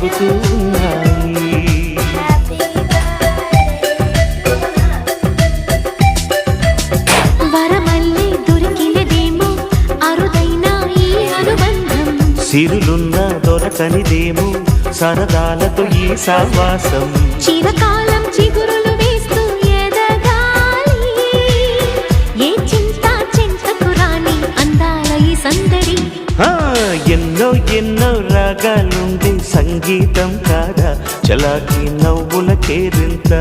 తాకుతూ ఉన్నాయి. వరమల్లే దొరికినదేమో అరుదైన ఈ అనుబంధం, సిరులున్న దొరకనిదేమో సరదాలతో ఈ సావాసం. చిరకాలం చిగురులు వేస్తూ ఎదగాలి, ఏ చింత చింతకు రాని అందాల ఈ సందడి. ఎన్నో ఎన్నో రాగాలుండే సంగీతం కాదా చలాకి నవ్వుల కేరింత.